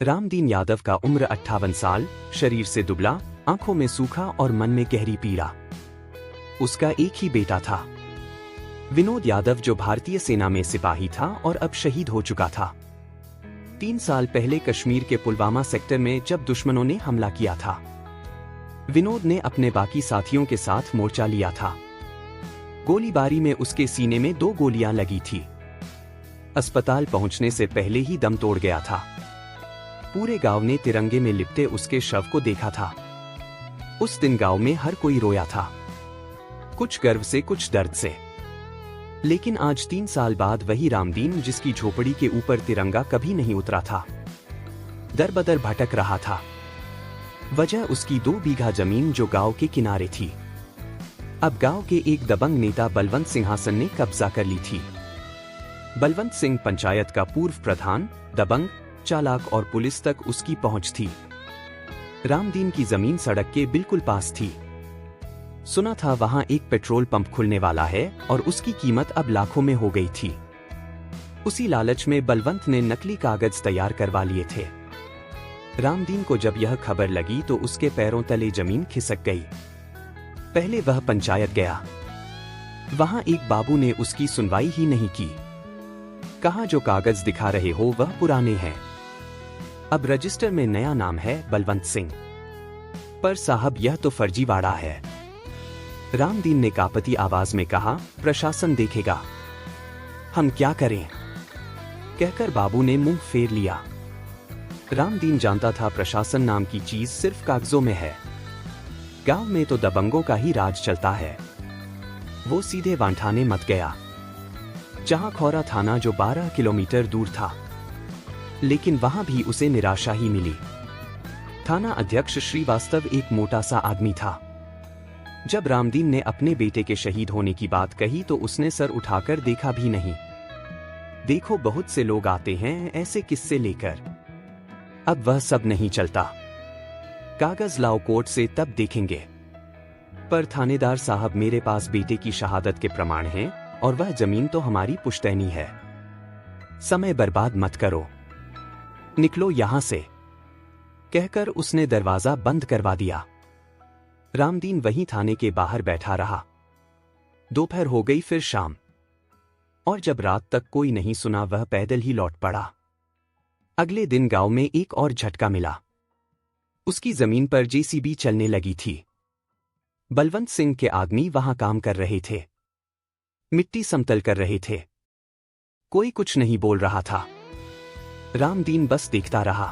रामदीन यादव का उम्र 58 साल, शरीर से दुबला, आंखों में सूखा और मन में गहरी पीड़ा। उसका एक ही बेटा था, विनोद यादव, जो भारतीय सेना में सिपाही था और अब शहीद हो चुका था। 3 साल पहले कश्मीर के पुलवामा सेक्टर में जब दुश्मनों ने हमला किया था, विनोद ने अपने बाकी साथियों के साथ मोर्चा लिया था। गोलीबारी में उसके सीने में 2 गोलियां लगी थी। अस्पताल पहुंचने से पहले ही दम तोड़ गया था। पूरे गांव ने तिरंगे में लिपटे उसके शव को देखा था। उस दिन गांव में हर कोई रोया था, कुछ गर्व से, कुछ दर्द से। लेकिन आज 3 साल बाद वही रामदीन, जिसकी झोपड़ी के ऊपर तिरंगा कभी नहीं उतरा था, दर-बदर भटक रहा था। वजह उसकी 2 बीघा जमीन जो गांव के किनारे थी। अब गांव के एक दबंग नेता बलवंत सिंहासन ने कब्जा कर ली थी। बलवंत सिंह पंचायत का पूर्व प्रधान, दबंग, चालाक और पुलिस तक उसकी पहुंच थी। रामदीन की जमीन सड़क के बिल्कुल पास थी। सुना था वहां एक पेट्रोल पंप खुलने वाला है और उसकी कीमत अब लाखों में हो गई थी। उसी लालच में बलवंत ने नकली कागज तैयार करवा लिए थे। रामदीन को जब यह खबर लगी तो उसके पैरों तले जमीन खिसक गई। पहले वह पंचायत गया, वहां एक बाबू ने उसकी सुनवाई ही नहीं की। कहा जो कागज दिखा रहे हो वह पुराने हैं, अब रजिस्टर में नया नाम है बलवंत सिंह। पर साहब यह तो फर्जीवाड़ा है। रामदीन ने कांपती आवाज में कहा, प्रशासन देखेगा, हम क्या करें? कहकर बाबू ने मुंह फेर लिया। रामदीन जानता था प्रशासन नाम की चीज सिर्फ कागजों में है। गांव में तो दबंगों का ही राज चलता है। वो सीधे वांठाने मत गया, जहां खौरा थाना जो 12 किलोमीटर दूर था। लेकिन वहां भी उसे निराशा ही मिली। थाना अध्यक्ष श्रीवास्तव एक मोटा सा आदमी था। जब रामदीन ने अपने बेटे के शहीद होने की बात कही तो उसने सर उठाकर देखा भी नहीं। देखो, बहुत से लोग आते हैं ऐसे किस्से लेकर, अब वह सब नहीं चलता। कागज लाओ कोर्ट से, तब देखेंगे। पर थानेदार साहब, मेरे पास बेटे की शहादत के प्रमाण हैं और वह जमीन तो हमारी पुश्तैनी है। समय बर्बाद मत करो, निकलो यहां से। कहकर उसने दरवाजा बंद करवा दिया। रामदीन वहीं थाने के बाहर बैठा रहा। दोपहर हो गई, फिर शाम, और जब रात तक कोई नहीं सुना, वह पैदल ही लौट पड़ा। अगले दिन गांव में एक और झटका मिला। उसकी जमीन पर जेसीबी चलने लगी थी। बलवंत सिंह के आदमी वहां काम कर रहे थे, मिट्टी समतल कर रहे थे। कोई कुछ नहीं बोल रहा था। रामदीन बस देखता रहा।